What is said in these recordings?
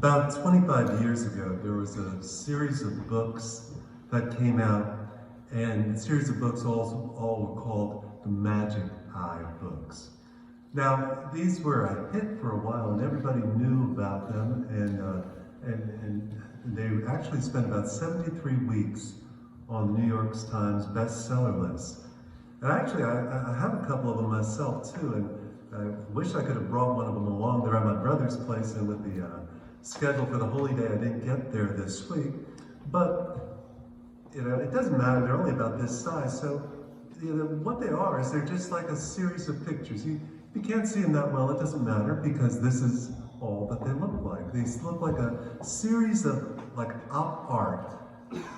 About 25 years ago, there was a series of books that came out, and the series of books all were called the Magic Eye books. Now, these were a hit for a while, and everybody knew about them, and they actually spent about 73 weeks on the New York Times bestseller list. And actually, I have a couple of them myself too, and I wish I could have brought one of them along. They're at my brother's place, and with the schedule for the Holy Day, I didn't get there this week. But, it doesn't matter. They're only about this size. So, what they are is they're just like a series of pictures. You can't see them that well. It doesn't matter because this is all that they look like. They look like a series of op art.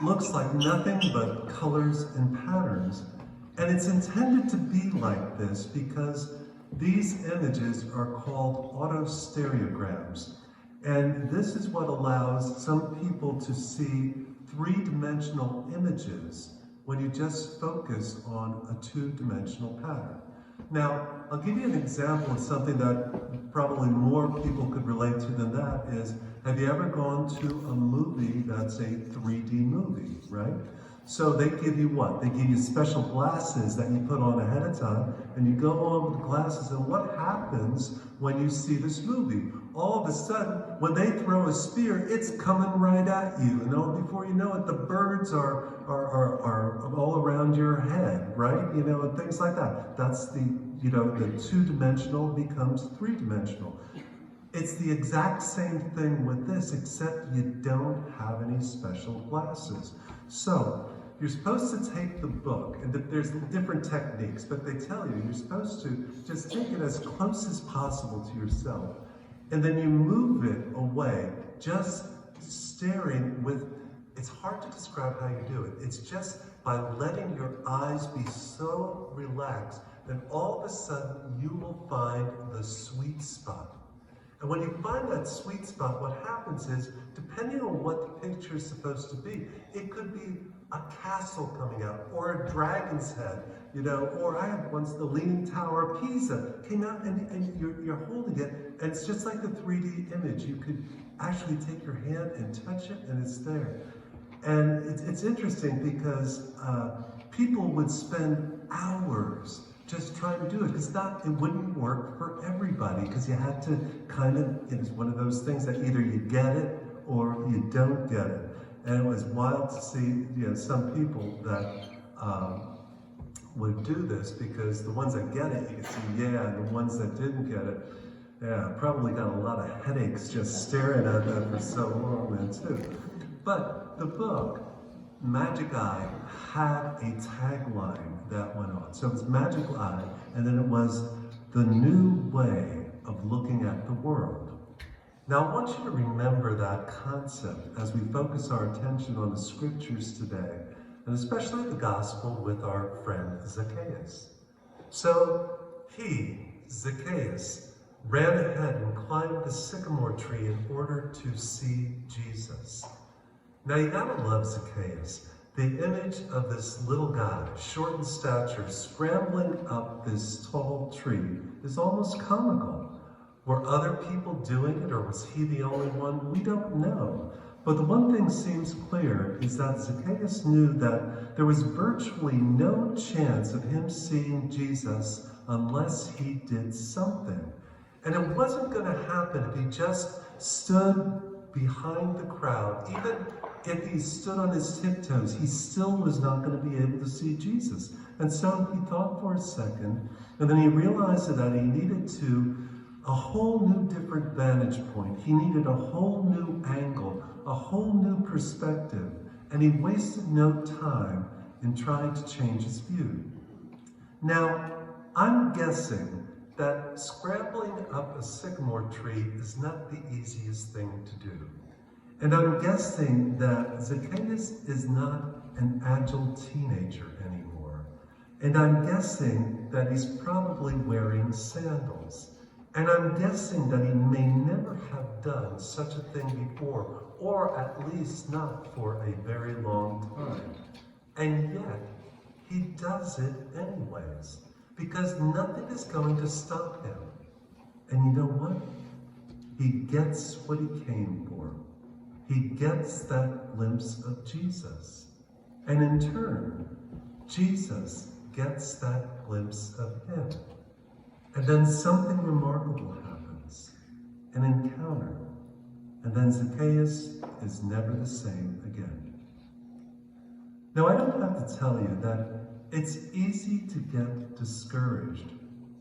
Looks like nothing but colors and patterns. And it's intended to be like this because these images are called autostereograms. And this is what allows some people to see three-dimensional images when you just focus on a two-dimensional pattern. Now, I'll give you an example of something that probably more people could relate to than that is, have you ever gone to a movie that's a 3D movie, right? So they give you what? They give you special glasses that you put on ahead of time, and you go on with the glasses, and what happens when you see this movie? All of a sudden, when they throw a spear, it's coming right at you, and before you know it, the birds are all around your head, right? And things like that. That's the two-dimensional becomes three-dimensional. It's the exact same thing with this, except you don't have any special glasses. So, you're supposed to take the book, and there's different techniques, but they tell you you're supposed to just take it as close as possible to yourself, and then you move it away, just staring with, it's hard to describe how you do it. It's just by letting your eyes be so relaxed, then all of a sudden you will find the sweet spot. And when you find that sweet spot, what happens is, depending on what the picture is supposed to be, it could be a castle coming out, or a dragon's head, or I had once the Leaning Tower of Pisa came out, and you're holding it, and it's just like a 3D image. You could actually take your hand and touch it, and it's there. And it's interesting because people would spend hours just trying to do it. It wouldn't work for everybody because you had to it's one of those things that either you get it or you don't get it. And it was wild to see, some people that would do this because the ones that get it, you could see, and the ones that didn't get it, probably got a lot of headaches just staring at that for so long then too. But the book, Magic Eye, had a tagline that went on. So it's Magic Eye, and then it was the new way of looking at the world. Now I want you to remember that concept as we focus our attention on the scriptures today, and especially the gospel with our friend Zacchaeus. So he, Zacchaeus, ran ahead and climbed the sycamore tree in order to see Jesus. Now you gotta love Zacchaeus. The image of this little guy, short in stature, scrambling up this tall tree is almost comical. Were other people doing it, or was he the only one? We don't know. But the one thing seems clear is that Zacchaeus knew that there was virtually no chance of him seeing Jesus unless he did something. And it wasn't going to happen if he just stood behind the crowd. Even if he stood on his tiptoes, he still was not going to be able to see Jesus. And so he thought for a second, and then he realized that he needed a whole new different vantage point. He needed a whole new angle, a whole new perspective, and he wasted no time in trying to change his view. Now, I'm guessing that scrambling up a sycamore tree is not the easiest thing to do. And I'm guessing that Zacchaeus is not an agile teenager anymore. And I'm guessing that he's probably wearing sandals. And I'm guessing that he may never have done such a thing before, or at least not for a very long time. And yet, he does it anyways, because nothing is going to stop him. And you know what? he gets what he came for. He gets that glimpse of Jesus. And in turn, Jesus gets that glimpse of him. And then something remarkable happens, an encounter. And then Zacchaeus is never the same again. Now, I don't have to tell you that it's easy to get discouraged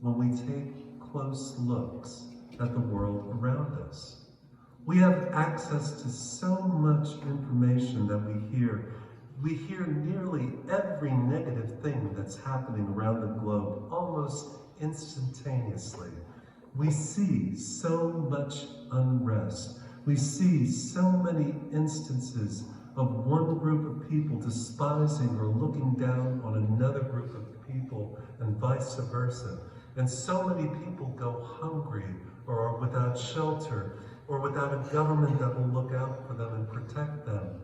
when we take close looks at the world around us. We have access to so much information that we hear. We hear nearly every negative thing that's happening around the globe almost instantaneously. We see so much unrest. We see so many instances of one group of people despising or looking down on another group of people and vice versa. And so many people go hungry or are without shelter or without a government that will look out for them and protect them.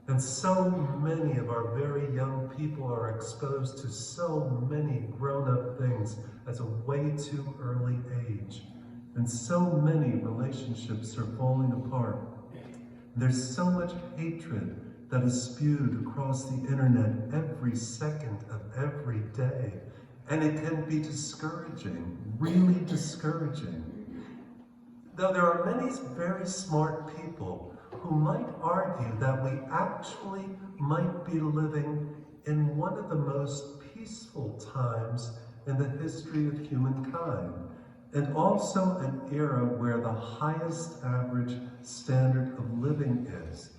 And so many of our very young people are exposed to so many grown-up things at a way too early age. And so many relationships are falling apart. There's so much hatred that is spewed across the internet every second of every day. And it can be discouraging, really discouraging. Though there are many very smart people who might argue that we actually might be living in one of the most peaceful times in the history of humankind, and also an era where the highest average standard of living is.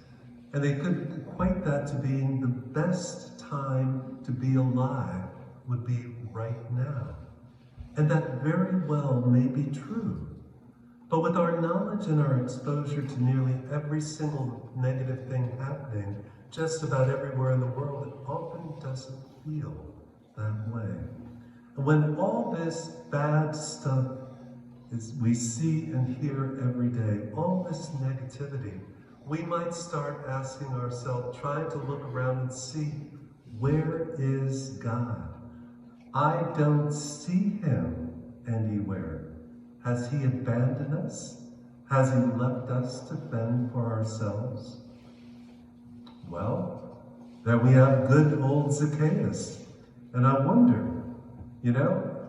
And they could equate that to being the best time to be alive would be right now. And that very well may be true. But with our knowledge and our exposure to nearly every single negative thing happening just about everywhere in the world, it often doesn't feel that way. And when all this bad stuff we see and hear every day, all this negativity, we might start asking ourselves, trying to look around and see, where is God? I don't see him anywhere. Has he abandoned us? Has he left us to fend for ourselves? Well, there we have good old Zacchaeus. And I wonder,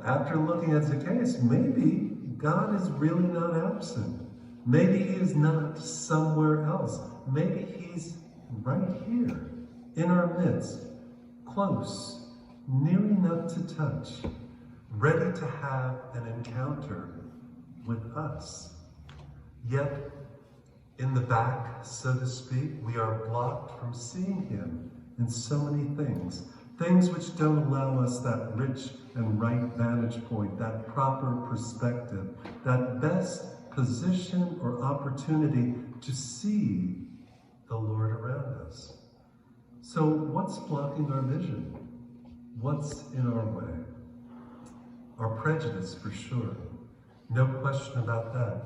after looking at Zacchaeus, maybe God is really not absent. Maybe he is not somewhere else. Maybe he's right here, in our midst, close, near enough to touch, ready to have an encounter with us. Yet, in the back, so to speak, we are blocked from seeing him in so many things. Things which don't allow us that rich and right vantage point, that proper perspective, that best position or opportunity to see the Lord around us. So what's blocking our vision? What's in our way? Our prejudice, for sure. No question about that.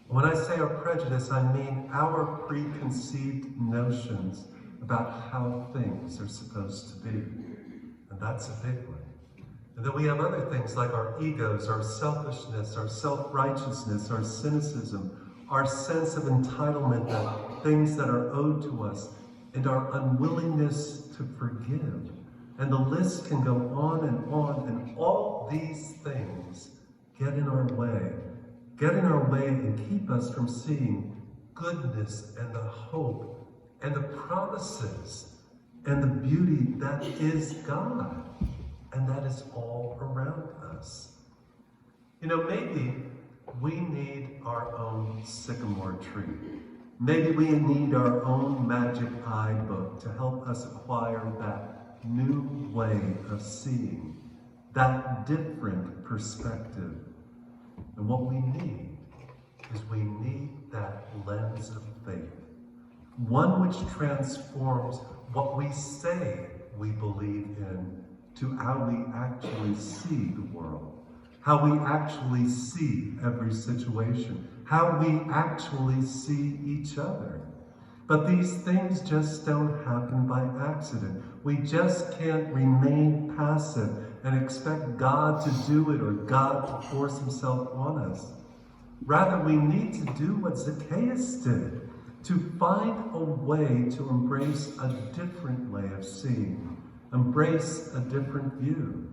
When I say our prejudice, I mean our preconceived notions about how things are supposed to be. And that's a big one. And then we have other things like our egos, our selfishness, our self-righteousness, our cynicism, our sense of entitlement, that things that are owed to us, and our unwillingness to forgive. And the list can go on, and all these things get in our way and keep us from seeing goodness and the hope and the promises and the beauty that is God, and that is all around us. Maybe we need our own sycamore tree. Maybe we need our own magic eye book to help us acquire that new way of seeing, that different perspective. And what we need is we need that lens of faith, one which transforms what we say we believe in to how we actually see the world, how we actually see every situation, how we actually see each other. But these things just don't happen by accident. We just can't remain passive and expect God to do it or God to force himself on us. Rather, we need to do what Zacchaeus did, to find a way to embrace a different way of seeing, embrace a different view.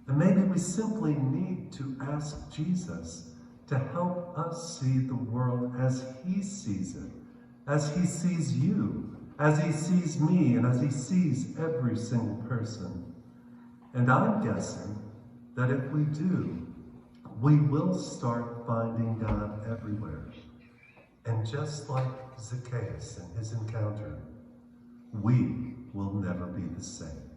And maybe we simply need to ask Jesus to help us see the world as he sees it, as he sees you, as he sees me, and as he sees every single person. And I'm guessing that if we do, we will start finding God everywhere. And just like Zacchaeus and his encounter, we will never be the same.